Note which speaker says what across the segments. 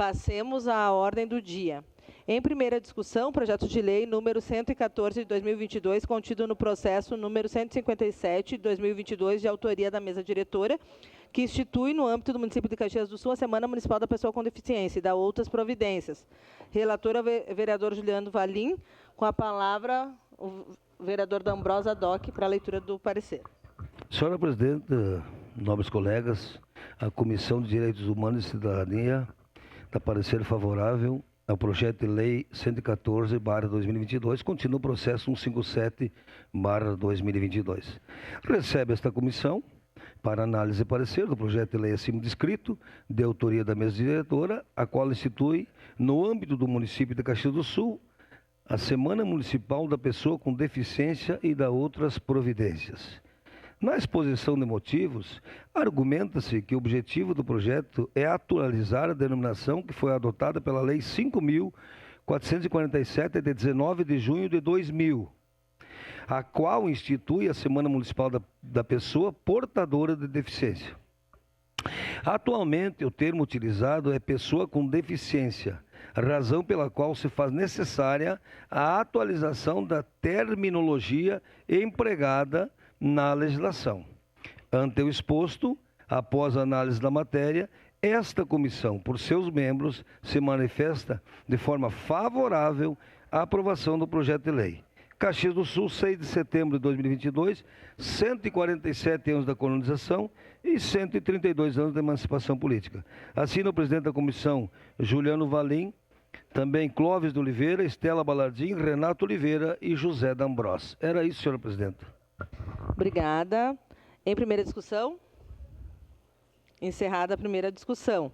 Speaker 1: Passemos à ordem do dia. Em primeira discussão, projeto de lei número 114 de 2022, contido no processo número 157 de 2022, de autoria da mesa diretora, que institui no âmbito do município de Caxias do Sul a Semana Municipal da Pessoa com Deficiência e dá outras providências. Relatora, vereador Juliano Valim. Com a palavra, o vereador D'Ambrosa Doc, para a leitura do parecer.
Speaker 2: Senhora Presidenta, nobres colegas, a Comissão de Direitos Humanos e Cidadania dá parecer favorável ao projeto de lei 114/2022, continua o processo 157/2022. Recebe esta comissão para análise e parecer do projeto de lei acima descrito, de autoria da mesa diretora, a qual institui, no âmbito do município de Caxias do Sul, a Semana Municipal da Pessoa com Deficiência e dá outras providências. Na exposição de motivos, argumenta-se que o objetivo do projeto é atualizar a denominação que foi adotada pela Lei 5.447, de 19 de junho de 2000, a qual institui a Semana Municipal da Pessoa Portadora de Deficiência. Atualmente, o termo utilizado é pessoa com deficiência, razão pela qual se faz necessária a atualização da terminologia empregada na legislação. Ante o exposto, após a análise da matéria, esta comissão, por seus membros, se manifesta de forma favorável à aprovação do projeto de lei. Caxias do Sul, 6 de setembro de 2022, 147 anos da colonização e 132 anos da emancipação política. Assina o presidente da comissão, Juliano Valim, também Clóvis de Oliveira, Estela Balardim, Renato Oliveira e José D'Ambros. Era isso, senhora presidenta.
Speaker 1: Obrigada. Em primeira discussão? Encerrada a primeira discussão.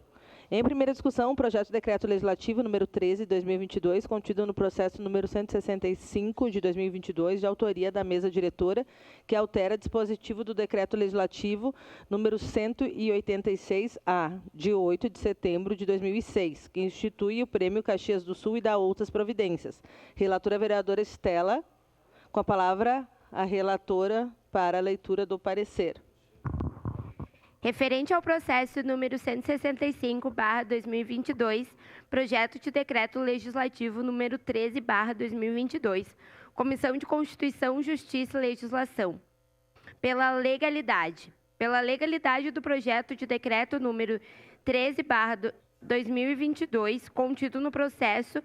Speaker 1: Em primeira discussão, o projeto de decreto legislativo número 13 de 2022, contido no processo número 165 de 2022, de autoria da mesa diretora, que altera dispositivo do decreto legislativo número 186-A, de 8 de setembro de 2006, que institui o Prêmio Caxias do Sul e dá outras providências. Relatora a vereadora Estela, com a palavra a relatora para a leitura do parecer.
Speaker 3: Referente ao processo número 165/2022, projeto de decreto legislativo número 13/2022, Comissão de Constituição, Justiça e Legislação. Pela legalidade do projeto de decreto número 13/2022, contido no processo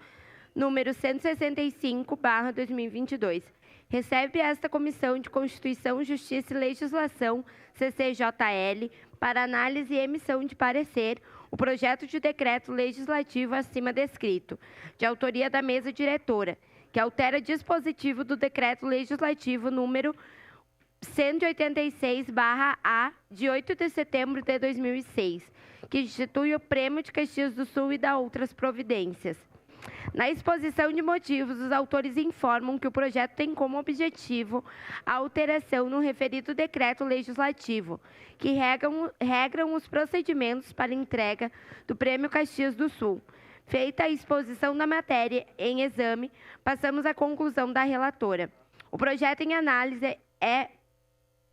Speaker 3: número 165/2022. Recebe esta Comissão de Constituição, Justiça e Legislação, CCJL, para análise e emissão de parecer, o projeto de decreto legislativo acima descrito, de autoria da mesa diretora, que altera dispositivo do decreto legislativo número 186/A, de 8 de setembro de 2006, que institui o Prêmio de Caxias do Sul e dá outras providências. Na exposição de motivos, os autores informam que o projeto tem como objetivo a alteração no referido decreto legislativo, que regram os procedimentos para entrega do Prêmio Caxias do Sul. Feita a exposição da matéria em exame, passamos à conclusão da relatora. O projeto em análise é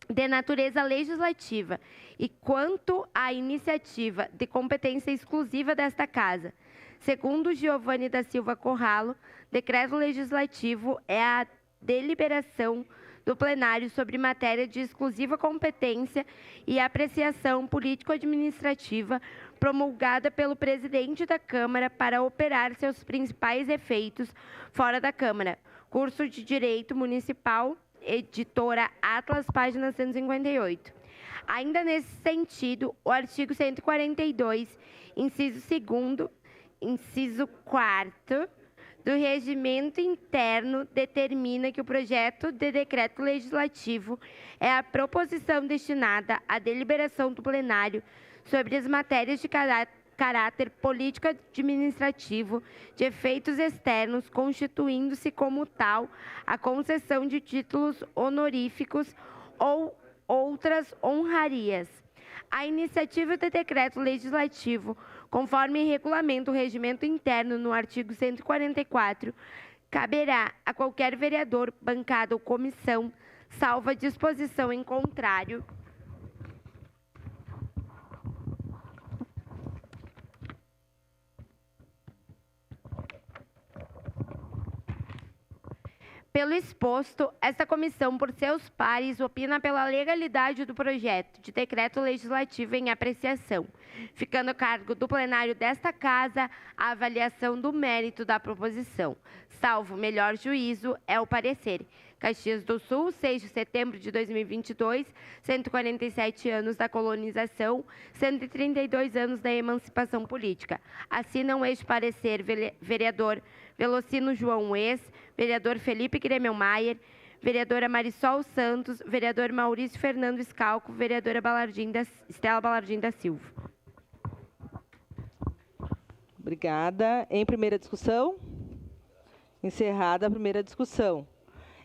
Speaker 3: de natureza legislativa e, quanto à iniciativa de competência exclusiva desta Casa, segundo Giovanni da Silva Corralo, decreto legislativo é a deliberação do plenário sobre matéria de exclusiva competência e apreciação político-administrativa promulgada pelo presidente da Câmara para operar seus principais efeitos fora da Câmara. Curso de Direito Municipal, editora Atlas, página 158. Ainda nesse sentido, o artigo 142, inciso 2º, inciso 4º, do Regimento Interno determina que o projeto de decreto legislativo é a proposição destinada à deliberação do plenário sobre as matérias de caráter político-administrativo de efeitos externos, constituindo-se como tal a concessão de títulos honoríficos ou outras honrarias. A iniciativa de decreto legislativo, conforme regulamenta o regimento interno no artigo 144, caberá a qualquer vereador, bancada ou comissão, salvo a disposição em contrário, Pelo exposto, esta comissão, por seus pares, opina pela legalidade do projeto de decreto legislativo em apreciação, ficando a cargo do plenário desta Casa a avaliação do mérito da proposição. Salvo melhor juízo, é o parecer. Caxias do Sul, 6 de setembro de 2022, 147 anos da colonização, 132 anos da emancipação política. Assinam este parecer vereador Velocino João Ex, vereador Felipe Gremelmaier, vereadora Marisol Santos, vereador Maurício Fernando Scalco, vereadora Estela Balardim da Silva.
Speaker 1: Obrigada. Em primeira discussão? Encerrada a primeira discussão.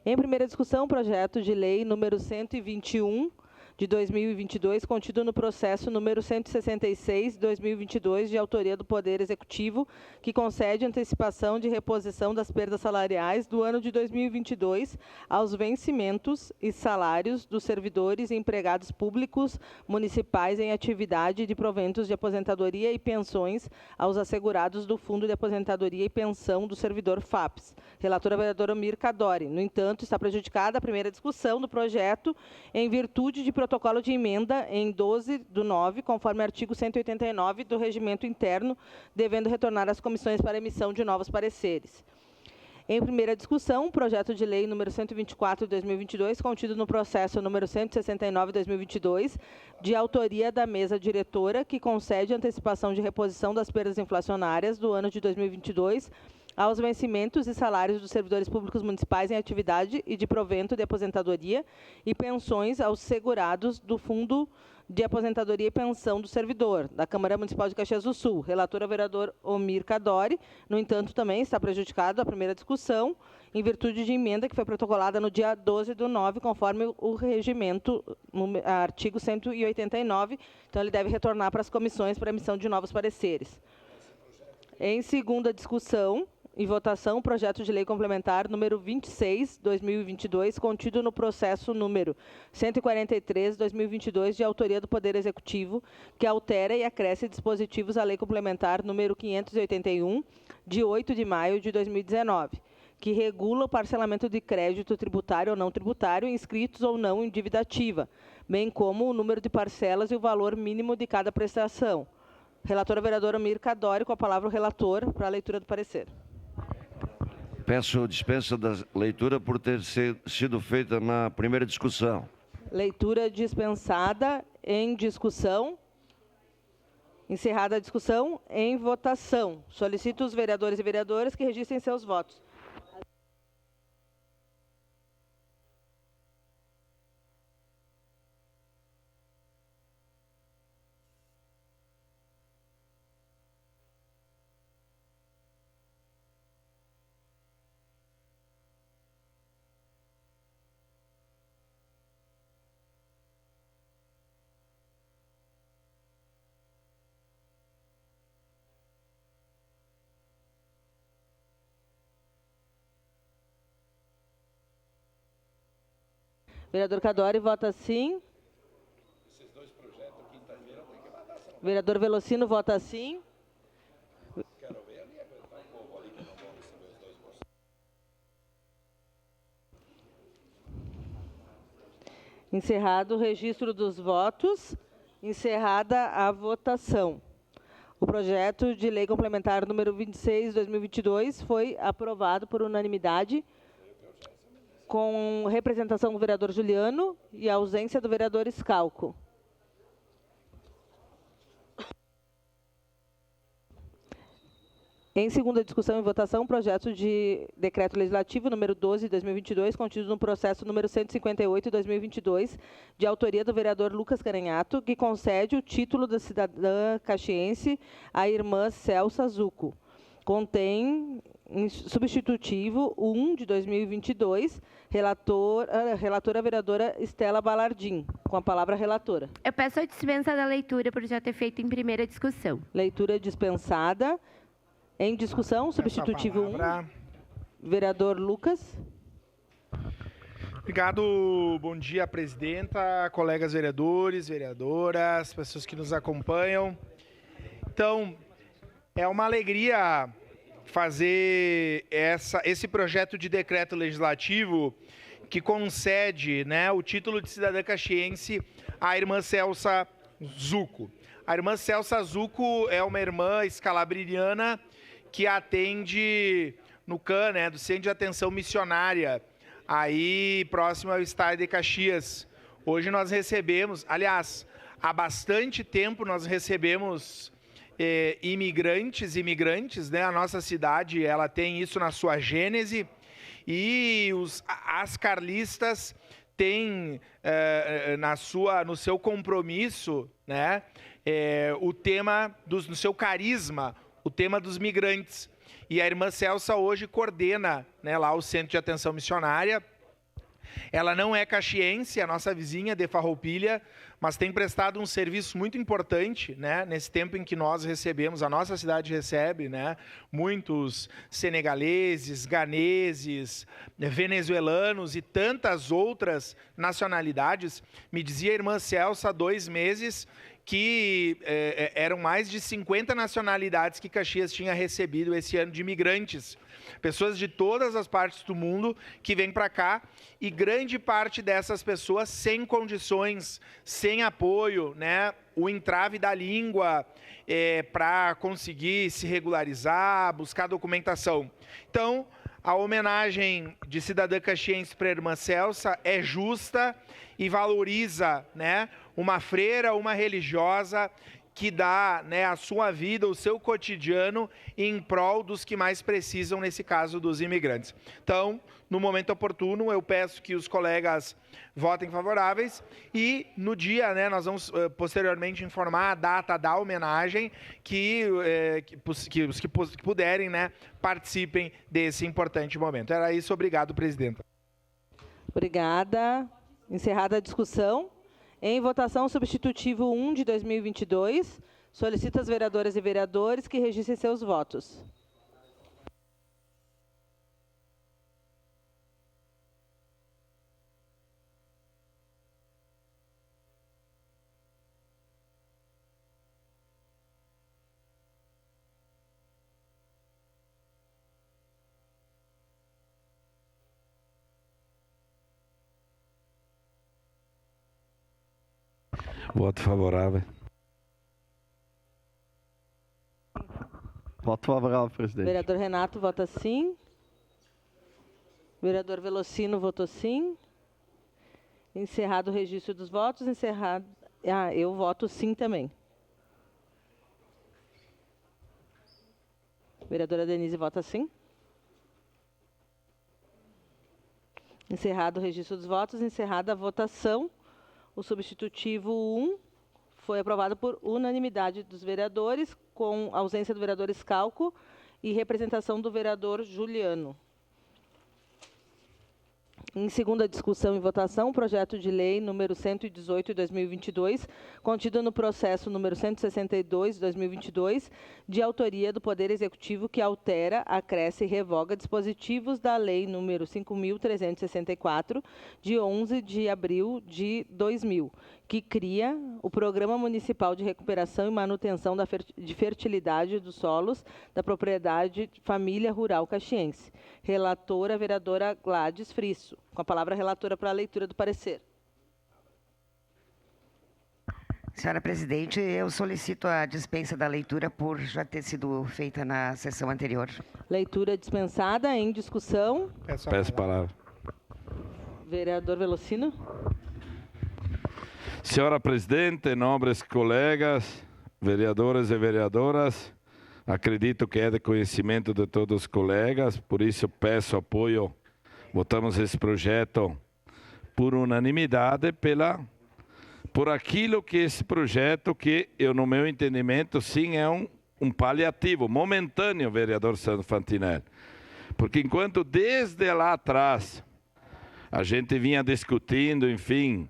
Speaker 1: Em primeira discussão, projeto de lei número 121 de 2022, contido no processo número 166 de 2022, de autoria do Poder Executivo, que concede antecipação de reposição das perdas salariais do ano de 2022 aos vencimentos e salários dos servidores e empregados públicos municipais em atividade de proventos de aposentadoria e pensões aos assegurados do Fundo de Aposentadoria e Pensão do Servidor FAPES. Relatora vereadora Omir Cadori. No entanto, está prejudicada a primeira discussão do projeto em virtude de protocolo de emenda em 12/9, conforme artigo 189 do Regimento Interno, devendo retornar às comissões para emissão de novos pareceres. Em primeira discussão, projeto de lei número 124 de 2022, contido no processo número 169 de 2022, de autoria da mesa diretora, que concede antecipação de reposição das perdas inflacionárias do ano de 2022 aos vencimentos e salários dos servidores públicos municipais em atividade e de provento de aposentadoria e pensões aos segurados do Fundo de Aposentadoria e Pensão do Servidor, da Câmara Municipal de Caxias do Sul. Relatora vereador Omir Cadori. No entanto, também está prejudicado a primeira discussão, em virtude de emenda que foi protocolada no dia 12/9, conforme o regimento, artigo 189. Então, ele deve retornar para as comissões para emissão de novos pareceres. Em segunda discussão e votação, projeto de lei complementar número 26, 2022, contido no processo número 143, 2022, de autoria do Poder Executivo, que altera e acresce dispositivos à lei complementar número 581, de 8 de maio de 2019, que regula o parcelamento de crédito tributário ou não tributário, inscritos ou não em dívida ativa, bem como o número de parcelas e o valor mínimo de cada prestação. Relatora vereadora Omir Cadori, com a palavra o relator para a leitura do parecer.
Speaker 4: Peço dispensa da leitura por ter sido feita na primeira discussão.
Speaker 1: Leitura dispensada. Em discussão. Encerrada a discussão, em votação. Solicito os vereadores e vereadoras que registrem seus votos. Vereador Cadori vota sim. Vereador Velocino vota sim. Encerrado o registro dos votos, encerrada a votação. O projeto de lei complementar número 26, 2022, foi aprovado por unanimidade, com representação do vereador Juliano e ausência do vereador Scalco. Em segunda discussão e votação, projeto de decreto legislativo número 12 de 2022, contido no processo número 158 de 2022, de autoria do vereador Lucas Caranhato, que concede o título da cidadã caxiense à irmã Celsa Zucco. Contém substitutivo 1 de 2022, relatora vereadora Estela Balardim. Com a palavra a relatora.
Speaker 3: Eu peço a dispensa da leitura por já ter feito em primeira discussão.
Speaker 1: Leitura dispensada. Em discussão, substitutivo 1. Vereador Lucas.
Speaker 5: Obrigado, bom dia, presidenta, colegas vereadores, vereadoras, pessoas que nos acompanham. Então, é uma alegria fazer esse projeto de decreto legislativo que concede, né, o título de cidadã caxiense à irmã Celsa Zucco. A irmã Celsa Zucco é uma irmã escalabriniana que atende no CAN, né, do Centro de Atenção Missionária, aí próximo ao estado de Caxias. Hoje nós recebemos, aliás, há bastante tempo nós recebemos imigrantes, né? A nossa cidade, ela tem isso na sua gênese, e as carlistas têm no seu compromisso, né, o tema no seu carisma, o tema dos migrantes. E a irmã Celsa hoje coordena, né, lá o Centro de Atenção Missionária. Ela não é caxiense, a nossa vizinha de Farroupilha, mas tem prestado um serviço muito importante, né, nesse tempo em que nós recebemos, a nossa cidade recebe, né, muitos senegaleses, ganeses, venezuelanos e tantas outras nacionalidades. Me dizia a irmã Celsa há 2 meses que eram mais de 50 nacionalidades que Caxias tinha recebido esse ano de imigrantes. Pessoas de todas as partes do mundo que vêm para cá, e grande parte dessas pessoas sem condições, sem apoio, né? O entrave da língua para conseguir se regularizar, buscar documentação. Então, a homenagem de cidadã caxiense para a irmã Celsa é justa e valoriza, né, uma freira, uma religiosa que dá, né, a sua vida, o seu cotidiano em prol dos que mais precisam, nesse caso dos imigrantes. Então, no momento oportuno, eu peço que os colegas votem favoráveis, e no dia, né, nós vamos posteriormente informar a data da homenagem, que os que puderem, né, participem desse importante momento. Era isso, obrigado, presidenta.
Speaker 1: Obrigada. Encerrada a discussão. Em votação, substitutivo 1 de 2022. Solicito às vereadoras e vereadores que registrem seus votos.
Speaker 6: Voto favorável. Voto favorável, presidente.
Speaker 1: Vereador Renato vota sim. Vereador Velocino votou sim. Encerrado o registro dos votos. Encerrado. Eu voto sim também. Vereadora Denise vota sim. Encerrado o registro dos votos. Encerrada a votação. O substitutivo 1 foi aprovado por unanimidade dos vereadores, com ausência do vereador Scalco e representação do vereador Juliano. Em segunda discussão e votação, o projeto de lei número 118 de 2022, contido no processo número 162 de 2022, de autoria do Poder Executivo, que altera, acresce e revoga dispositivos da lei número 5.364, de 11 de abril de 2000, que cria o Programa Municipal de Recuperação e Manutenção de Fertilidade dos Solos da Propriedade Família Rural Caxiense. Relatora, vereadora Gladys Frisso. Com a palavra, a relatora, para a leitura do parecer.
Speaker 7: Senhora presidente, eu solicito a dispensa da leitura por já ter sido feita na sessão anterior.
Speaker 1: Leitura dispensada. Em discussão.
Speaker 6: Peço a palavra.
Speaker 1: Vereador Velocino.
Speaker 6: Senhora presidente, nobres colegas, vereadores e vereadoras, acredito que é de conhecimento de todos os colegas, por isso peço apoio. Votamos esse projeto por unanimidade, por aquilo que esse projeto, que eu, no meu entendimento, sim, é um paliativo, momentâneo, vereador Sandro Fantinelli. Porque enquanto desde lá atrás a gente vinha discutindo, enfim,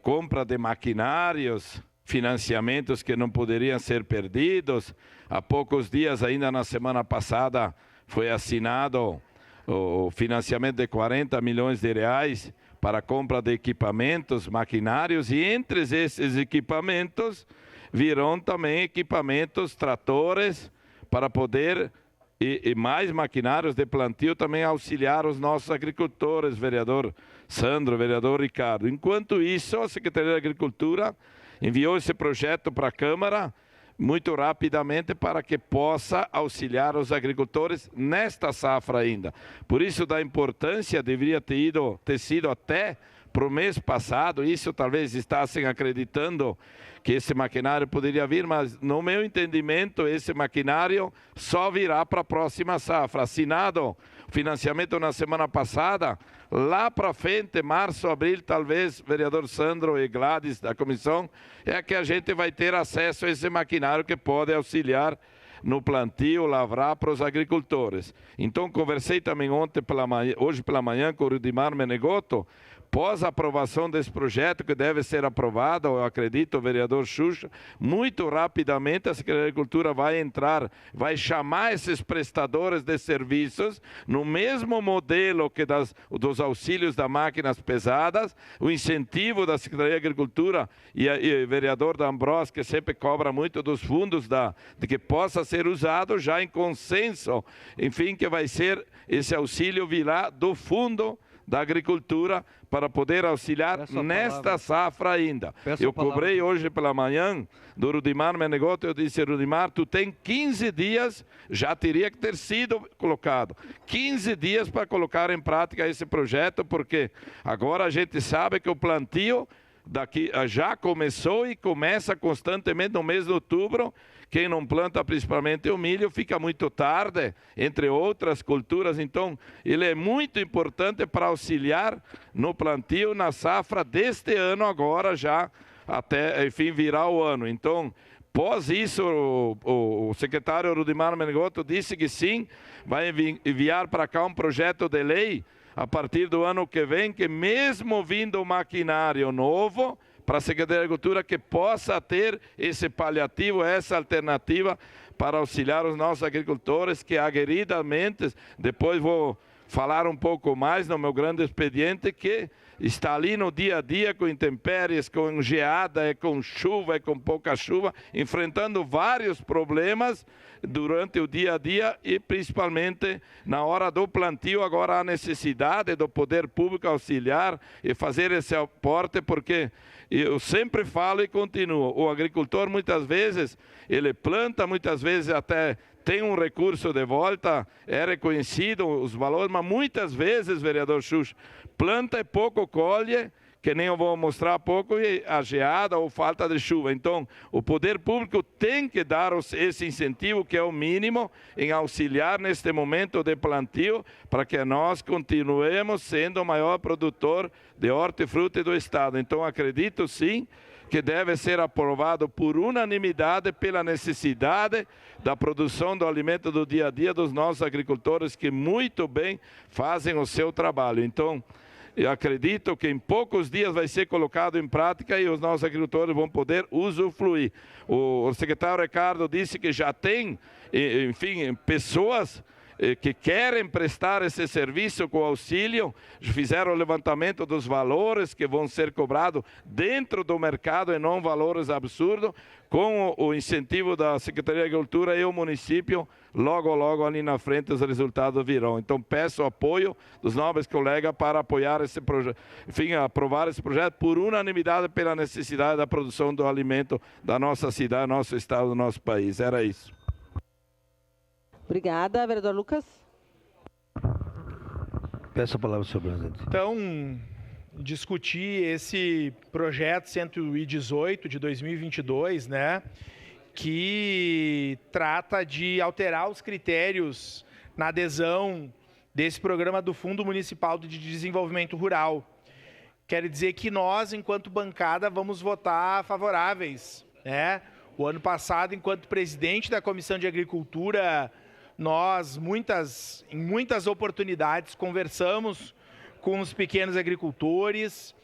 Speaker 6: compra de maquinários, financiamentos que não poderiam ser perdidos. Há poucos dias, ainda na semana passada, foi assinado o financiamento de 40 milhões de reais para a compra de equipamentos, maquinários, e entre esses equipamentos virão também equipamentos, tratores, para poder e mais maquinários de plantio também auxiliar os nossos agricultores, vereador Sandro, vereador Ricardo. Enquanto isso, a Secretaria da Agricultura enviou esse projeto para a Câmara muito rapidamente para que possa auxiliar os agricultores nesta safra ainda. Por isso da importância, deveria ter sido até para o mês passado, isso talvez estassem acreditando que esse maquinário poderia vir, mas no meu entendimento esse maquinário só virá para a próxima safra. Assinado o financiamento na semana passada, lá para frente, março, abril, talvez, vereador Sandro e Gladys da comissão, é que a gente vai ter acesso a esse maquinário que pode auxiliar no plantio, lavrar para os agricultores. Então, conversei também hoje pela manhã com o Rudimar Menegotto, pós a aprovação desse projeto, que deve ser aprovado, eu acredito, o vereador Xuxa, muito rapidamente a Secretaria da Agricultura vai entrar, vai chamar esses prestadores de serviços no mesmo modelo que dos auxílios das máquinas pesadas, o incentivo da Secretaria da Agricultura e o vereador D'Ambrosio, que sempre cobra muito dos fundos de que possa ser usado já em consenso, enfim, que vai ser esse auxílio virá do fundo da agricultura para poder auxiliar nesta safra ainda. Eu cobrei hoje pela manhã do Rudimar Menegotto, eu disse, Rudimar, tu tem 15 dias, já teria que ter sido colocado, 15 dias para colocar em prática esse projeto, porque agora a gente sabe que o plantio daqui já começou e começa constantemente no mês de outubro. Quem não planta principalmente o milho fica muito tarde, entre outras culturas, então ele é muito importante para auxiliar no plantio na safra deste ano agora já até, enfim, virar o ano. Então, após isso, o secretário Rudimar Menegotto disse que sim, vai enviar para cá um projeto de lei a partir do ano que vem, que mesmo vindo um maquinário novo, para a Secretaria da Agricultura que possa ter esse paliativo, essa alternativa para auxiliar os nossos agricultores que aguerridamente, depois vou falar um pouco mais no meu grande expediente, que está ali no dia a dia com intempéries, com geada, com chuva, com pouca chuva, enfrentando vários problemas durante o dia a dia e principalmente na hora do plantio. Agora há necessidade do poder público auxiliar e fazer esse aporte, porque eu sempre falo e continuo, o agricultor muitas vezes ele planta, muitas vezes até tem um recurso de volta, é reconhecido os valores, mas muitas vezes, vereador Xuxa, planta e pouco colhe, que nem eu vou mostrar há pouco, e a geada ou falta de chuva. Então, o poder público tem que dar esse incentivo, que é o mínimo, em auxiliar neste momento de plantio, para que nós continuemos sendo o maior produtor de hortifruti do Estado. Então, acredito sim que deve ser aprovado por unanimidade pela necessidade da produção do alimento do dia a dia dos nossos agricultores, que muito bem fazem o seu trabalho. Então, eu acredito que em poucos dias vai ser colocado em prática e os nossos agricultores vão poder usufruir. O secretário Ricardo disse que já tem, enfim, pessoas que querem prestar esse serviço com auxílio, fizeram o levantamento dos valores que vão ser cobrados dentro do mercado e não valores absurdos, com o incentivo da Secretaria de Agricultura e o município, logo ali na frente os resultados virão. Então peço o apoio dos nobres colegas para apoiar esse projeto, enfim, aprovar esse projeto por unanimidade pela necessidade da produção do alimento da nossa cidade, nosso estado, do nosso país. Era isso.
Speaker 1: Obrigada. Vereador Lucas.
Speaker 2: Peço a palavra, senhor presidente.
Speaker 5: Então, discutir esse projeto 118 de 2022, né, que trata de alterar os critérios na adesão desse programa do Fundo Municipal de Desenvolvimento Rural. Quero dizer que nós, enquanto bancada, vamos votar favoráveis, né? O ano passado, enquanto presidente da Comissão de Agricultura, nós, em muitas oportunidades, conversamos com os pequenos agricultores,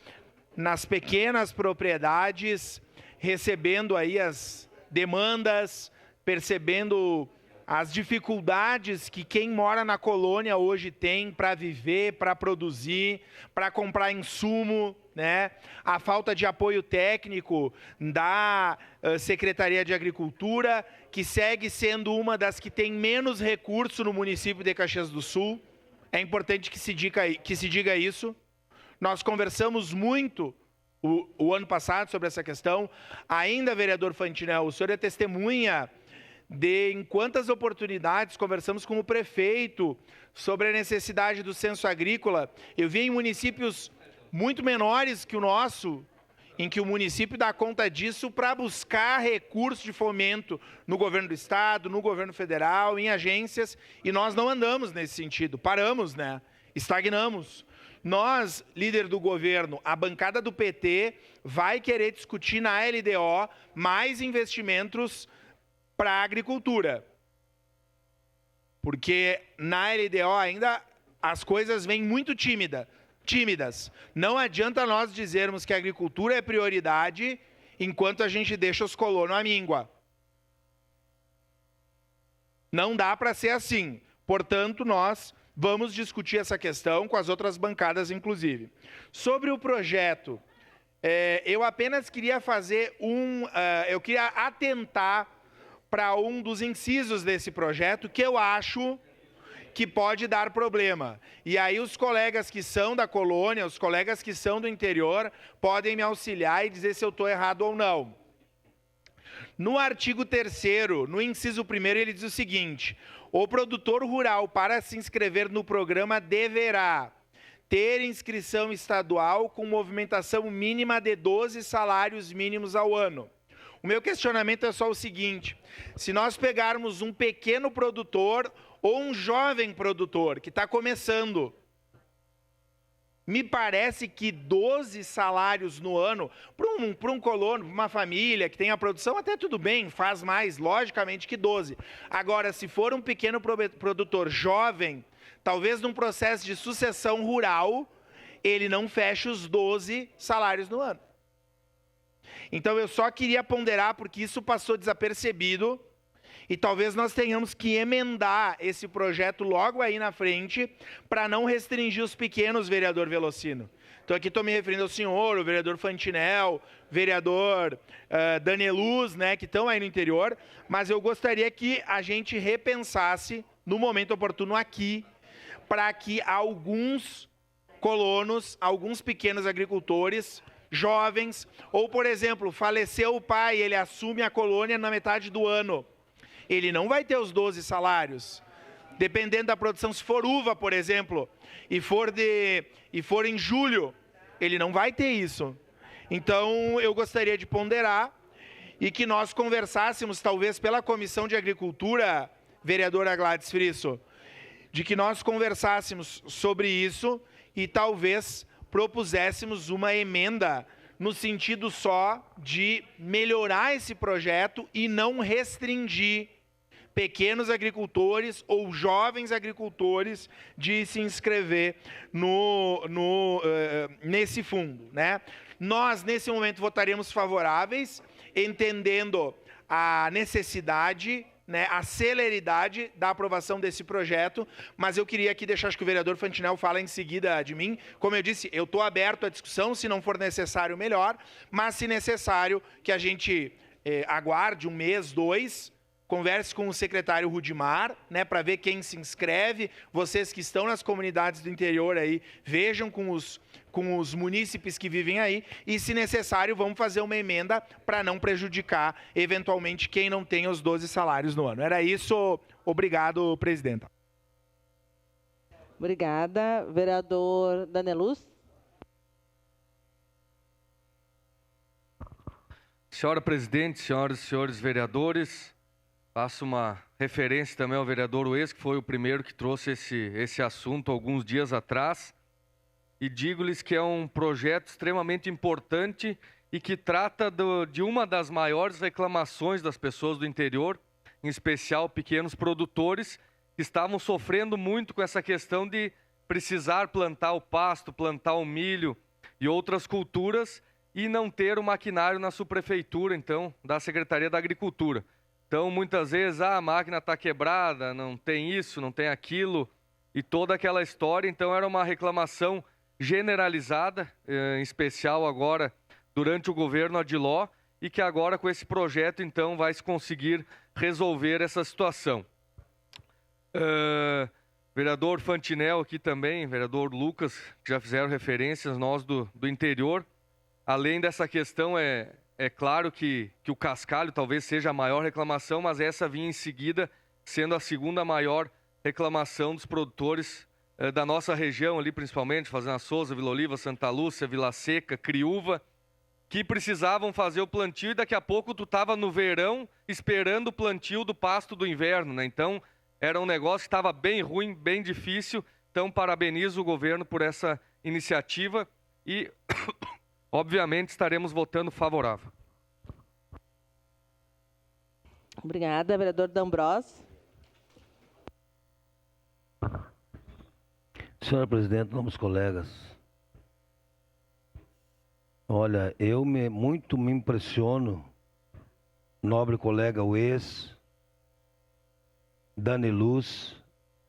Speaker 5: nas pequenas propriedades, recebendo aí as demandas, percebendo as dificuldades que quem mora na colônia hoje tem para viver, para produzir, para comprar insumo, né? A falta de apoio técnico da Secretaria de Agricultura, que segue sendo uma das que tem menos recurso no município de Caxias do Sul. É importante que se diga isso. Nós conversamos muito o ano passado sobre essa questão. Ainda, vereador Fantinel, o senhor é testemunha de em quantas oportunidades conversamos com o prefeito sobre a necessidade do censo agrícola. Eu vi em municípios muito menores que o nosso, em que o município dá conta disso para buscar recursos de fomento no governo do estado, no governo federal, em agências, e nós não andamos nesse sentido, paramos, né? Estagnamos. Nós, líder do governo, a bancada do PT vai querer discutir na LDO mais investimentos para a agricultura. Porque na LDO ainda as coisas vêm muito tímidas. Não adianta nós dizermos que a agricultura é prioridade enquanto a gente deixa os colonos à míngua. Não dá para ser assim. Portanto, nós vamos discutir essa questão com as outras bancadas, inclusive. Sobre o projeto, eu apenas queria fazer eu queria atentar para um dos incisos desse projeto que eu acho que pode dar problema. E aí os colegas que são da colônia, os colegas que são do interior, podem me auxiliar e dizer se eu estou errado ou não. No artigo 3º, no inciso 1º, ele diz o seguinte: o produtor rural, para se inscrever no programa, deverá ter inscrição estadual com movimentação mínima de 12 salários mínimos ao ano. O meu questionamento é só o seguinte: se nós pegarmos um pequeno produtor ou um jovem produtor que está começando, me parece que 12 salários no ano, para um colono, para uma família que tem a produção, até tudo bem, faz mais, logicamente, que 12. Agora, se for um pequeno produtor jovem, talvez num processo de sucessão rural, ele não feche os 12 salários no ano. Então, eu só queria ponderar, porque isso passou desapercebido, e talvez nós tenhamos que emendar esse projeto logo aí na frente, para não restringir os pequenos, vereador Velocino. Então, aqui estou me referindo ao senhor, o vereador Fantinel, vereador Daneluz, né, que estão aí no interior, mas eu gostaria que a gente repensasse, no momento oportuno aqui, para que alguns colonos, alguns pequenos agricultores, jovens, ou, por exemplo, faleceu o pai, ele assume a colônia na metade do ano. Ele não vai ter os 12 salários. Dependendo da produção, se for uva, por exemplo, e for em julho, ele não vai ter isso. Então, eu gostaria de ponderar e que nós conversássemos, talvez pela Comissão de Agricultura, vereadora Gladys Frisso, de que nós conversássemos sobre isso e talvez propuséssemos uma emenda no sentido só de melhorar esse projeto e não restringir pequenos agricultores ou jovens agricultores de se inscrever nesse fundo, né? Nós, nesse momento, votaremos favoráveis, entendendo a necessidade, né, a celeridade da aprovação desse projeto, mas eu queria aqui deixar, acho que o vereador Fantinel fala em seguida de mim. Como eu disse, eu estou aberto à discussão, se não for necessário, melhor, mas se necessário, que a gente aguarde um mês, 2, converse com o secretário Rudimar, né, para ver quem se inscreve. Vocês que estão nas comunidades do interior aí, vejam com os munícipes que vivem aí, e se necessário, vamos fazer uma emenda para não prejudicar, eventualmente, quem não tem os 12 salários no ano. Era isso. Obrigado, presidenta.
Speaker 1: Obrigada. Vereador Daneluz.
Speaker 8: Senhora presidente, senhoras e senhores vereadores, faço uma referência também ao vereador Ues, que foi o primeiro que trouxe esse assunto alguns dias atrás, e digo-lhes que é um projeto extremamente importante e que trata de uma das maiores reclamações das pessoas do interior, em especial pequenos produtores, que estavam sofrendo muito com essa questão de precisar plantar o pasto, plantar o milho e outras culturas e não ter o maquinário na subprefeitura, então, da Secretaria da Agricultura. Então, muitas vezes, a máquina está quebrada, não tem isso, não tem aquilo, e toda aquela história. Então, era uma reclamação generalizada, em especial agora, durante o governo Adiló, e que agora, com esse projeto, então, vai se conseguir resolver essa situação. Vereador Fantinel aqui também, vereador Lucas, que já fizeram referências, nós do interior. Além dessa questão, é claro que o cascalho talvez seja a maior reclamação, mas essa vinha em seguida, sendo a segunda maior reclamação dos produtores da nossa região ali, principalmente, Fazenda Souza, Vila Oliva, Santa Lúcia, Vila Seca, Criúva, que precisavam fazer o plantio e daqui a pouco tu estava no verão esperando o plantio do pasto do inverno, né? Então, era um negócio que estava bem ruim, bem difícil. Então, parabenizo o governo por essa iniciativa e... obviamente, estaremos votando favorável.
Speaker 1: Obrigada. Vereador D'Ambrosio.
Speaker 2: Senhora presidente, novos colegas. Olha, eu muito me impressiono, nobre colega Ues, Dani Luz,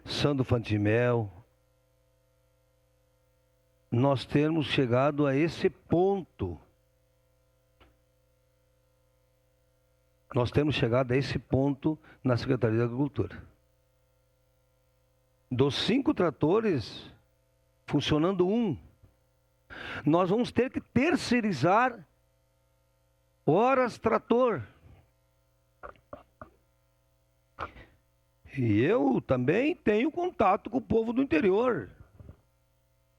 Speaker 2: Sandro Fantimel, nós termos chegado a esse ponto. Nós temos chegado a esse ponto na Secretaria da Agricultura. Dos 5 tratores, funcionando 1. Nós vamos ter que terceirizar horas trator. E eu também tenho contato com o povo do interior.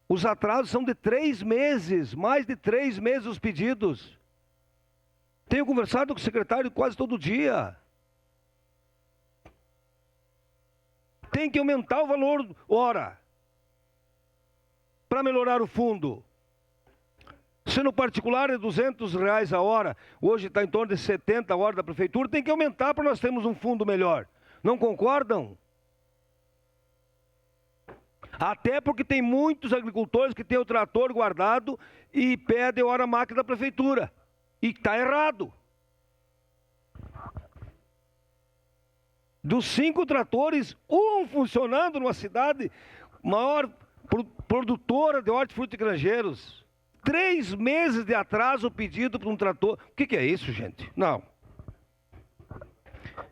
Speaker 2: Os atrasos são de 3 meses, mais de 3 meses os pedidos. Tenho conversado com o secretário quase todo dia. Tem que aumentar o valor hora para melhorar o fundo. Se no particular é R$200 a hora, hoje está em torno de 70 a hora da prefeitura, tem que aumentar para nós termos um fundo melhor. Não concordam? Até porque tem muitos agricultores que têm o trator guardado e pedem hora máquina da prefeitura. E está errado. Dos 5 tratores, 1 funcionando numa cidade maior produtora de hortifruti e granjeiros. 3 meses de atraso pedido para um trator. O que é isso, gente? Não.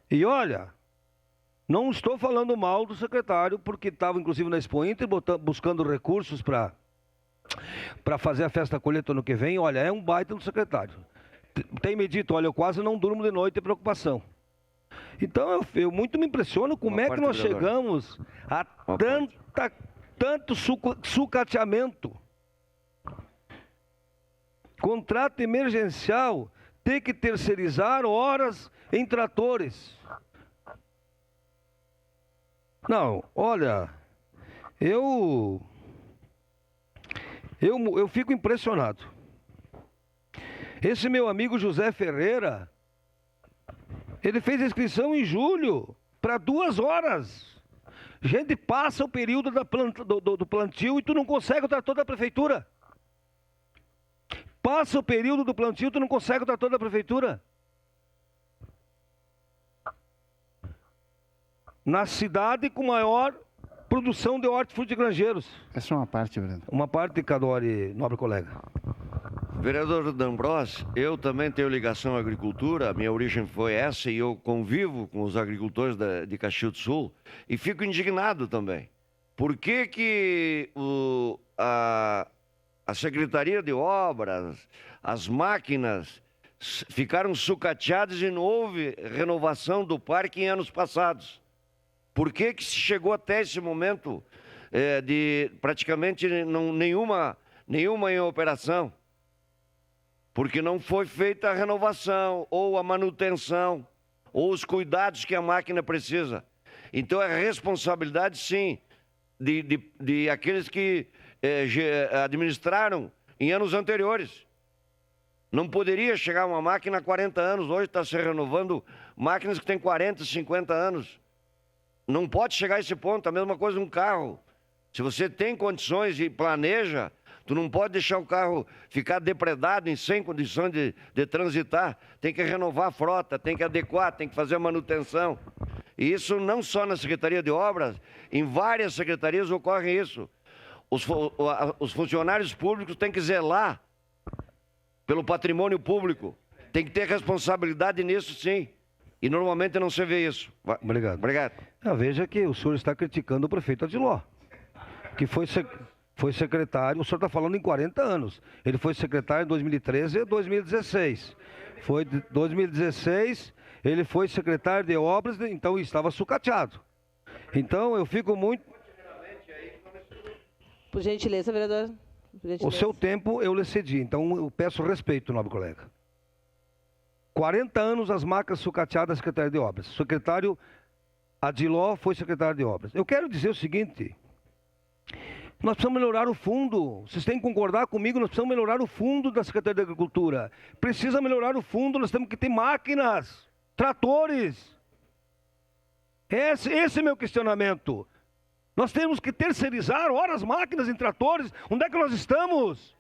Speaker 2: E olha, não estou falando mal do secretário, porque estava inclusive na Expo Inter buscando recursos para fazer a festa colheita ano que vem. Olha, é um baita do secretário. Tem me dito, olha, eu quase não durmo de noite de preocupação. Então eu muito me impressiono como é que nós chegamos a tanto sucateamento. Contrato emergencial, ter que terceirizar horas em tratores. Não, olha, eu fico impressionado. Esse meu amigo José Ferreira, ele fez a inscrição em julho para 2 horas. Gente, passa o período do plantio e tu não consegue o trator da prefeitura. Passa o período do plantio e tu não consegue o trator da prefeitura. Na cidade com maior produção de hortifruti e granjeiros.
Speaker 9: Essa é uma parte, vereador.
Speaker 2: Uma parte, Cadore, nobre colega.
Speaker 4: Vereador D'Ambrosio, eu também tenho ligação à agricultura, a minha origem foi essa e eu convivo com os agricultores de Caxias do Sul e fico indignado também. Por que a Secretaria de Obras, as máquinas ficaram sucateadas e não houve renovação do parque em anos passados? Por que se chegou até esse momento de praticamente nenhuma em operação? Porque não foi feita a renovação, ou a manutenção, ou os cuidados que a máquina precisa. Então é responsabilidade, sim, de aqueles que administraram em anos anteriores. Não poderia chegar uma máquina há 40 anos, hoje está se renovando máquinas que têm 40, 50 anos. Não pode chegar a esse ponto, a mesma coisa um carro. Se você tem condições e planeja, Tu não pode deixar o carro ficar depredado, sem condições de transitar. Tem que renovar a frota, tem que adequar, tem que fazer a manutenção. E isso não só na Secretaria de Obras, em várias secretarias ocorre isso. Os funcionários públicos têm que zelar pelo patrimônio público. Tem que ter responsabilidade nisso, sim. E normalmente não se vê isso.
Speaker 2: Obrigado.
Speaker 4: Obrigado.
Speaker 2: Veja que o senhor está criticando o prefeito Adiló, que foi secretário, o senhor está falando em 40 anos. Ele foi secretário em 2013 e 2016. Foi de 2016, ele foi secretário de obras, então estava sucateado. Então eu fico muito...
Speaker 1: Por gentileza, vereador. Por gentileza.
Speaker 2: O seu tempo eu lhe cedi, então eu peço respeito, nobre colega. 40 anos as marcas sucateadas da Secretaria de Obras. O secretário Adiló foi secretário de Obras. Eu quero dizer o seguinte: nós precisamos melhorar o fundo. Vocês têm que concordar comigo, nós precisamos melhorar o fundo da Secretaria de Agricultura. Precisa melhorar o fundo, nós temos que ter máquinas, tratores. Esse é meu questionamento. Nós temos que terceirizar, ora, as máquinas em tratores. Onde é que nós estamos?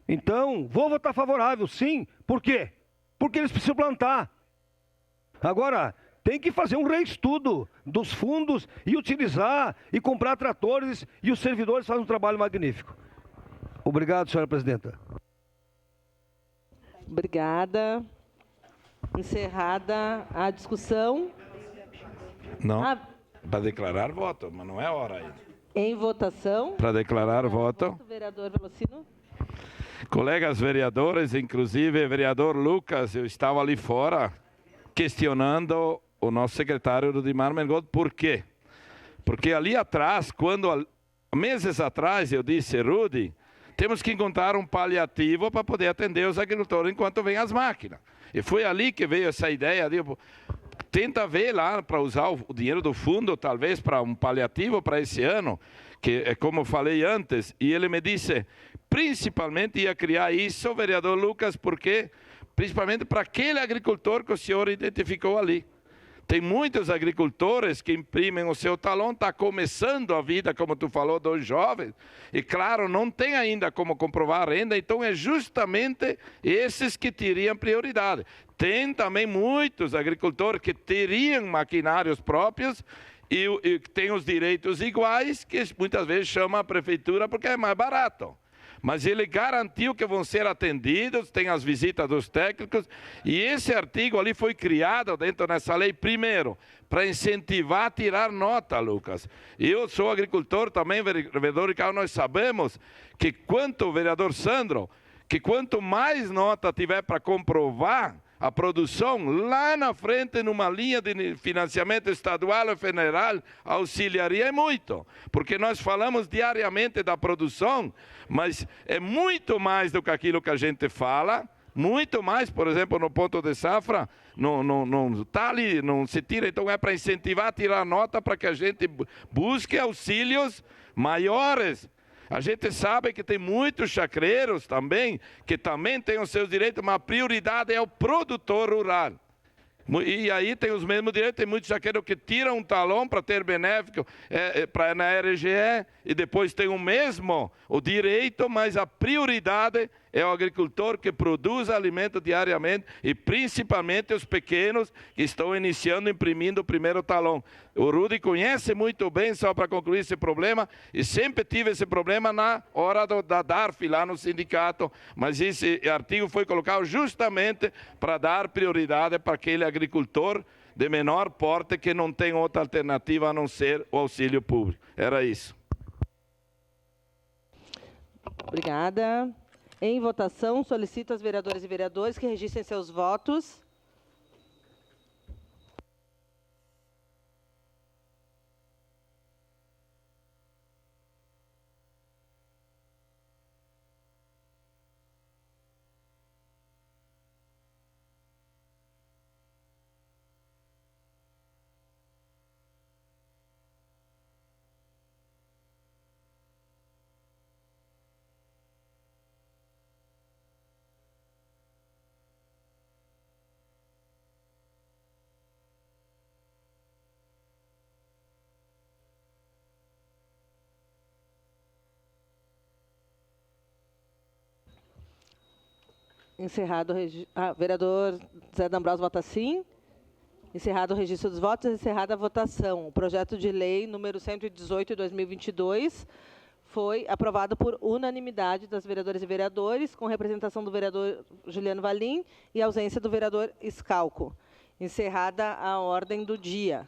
Speaker 2: Então, vou votar favorável, sim. Por quê? Porque eles precisam plantar. Agora, tem que fazer um reestudo dos fundos e utilizar e comprar tratores, e os servidores fazem um trabalho magnífico. Obrigado, senhora presidenta.
Speaker 1: Obrigada. Encerrada a discussão.
Speaker 6: Não, para declarar voto, mas não é hora ainda.
Speaker 1: Em votação.
Speaker 6: Para declarar voto.
Speaker 1: Vereador Velocino.
Speaker 6: Colegas vereadores, inclusive vereador Lucas, eu estava ali fora questionando o nosso secretário Rudimar Mengold. Por quê? Porque ali atrás, meses atrás, eu disse, Rudy, temos que encontrar um paliativo para poder atender os agricultores enquanto vêm as máquinas. E foi ali que veio essa ideia de... Tenta ver lá para usar o dinheiro do fundo, talvez para um paliativo para esse ano, que é como eu falei antes. E ele me disse, principalmente ia criar isso, vereador Lucas, porque principalmente para aquele agricultor que o senhor identificou ali. Tem muitos agricultores que imprimem o seu talão, está começando a vida, como tu falou, dos jovens, e claro, não tem ainda como comprovar a renda, então é justamente esses que teriam prioridade. Tem também muitos agricultores que teriam maquinários próprios e têm os direitos iguais, que muitas vezes chamam a prefeitura porque é mais barato. Mas ele garantiu que vão ser atendidos, tem as visitas dos técnicos, e esse artigo ali foi criado dentro dessa lei, primeiro, para incentivar a tirar nota, Lucas. Eu sou agricultor também, vereador Ricardo, nós sabemos que vereador Sandro, que quanto mais nota tiver para comprovar a produção, lá na frente, numa linha de financiamento estadual ou federal, auxiliaria muito. Porque nós falamos diariamente da produção, mas é muito mais do que aquilo que a gente fala, muito mais, por exemplo, no ponto de safra, não tá ali, não se tira, então é para incentivar a tirar nota para que a gente busque auxílios maiores. A gente sabe que tem muitos chacreiros também, que também têm os seus direitos, mas a prioridade é o produtor rural. E aí tem os mesmos direitos, tem muitos chacreiros que tiram um talão para ter benéfico na RGE, e depois tem o direito, mas a prioridade é o agricultor que produz alimento diariamente, e principalmente os pequenos que estão iniciando, imprimindo o primeiro talão. O Rudy conhece muito bem, só para concluir esse problema, e sempre tive esse problema na hora da DARF, lá no sindicato, mas esse artigo foi colocado justamente para dar prioridade para aquele agricultor de menor porte que não tem outra alternativa a não ser o auxílio público. Era isso.
Speaker 1: Obrigada. Em votação, solicito aos vereadoras e vereadores que registrem seus votos. Encerrado vereador Zé D'Ambrosio vota sim. Encerrado o registro dos votos, encerrada a votação. O projeto de lei número 118 de 2022 foi aprovado por unanimidade das vereadoras e vereadores, com representação do vereador Juliano Valim e ausência do vereador Scalco. Encerrada a ordem do dia.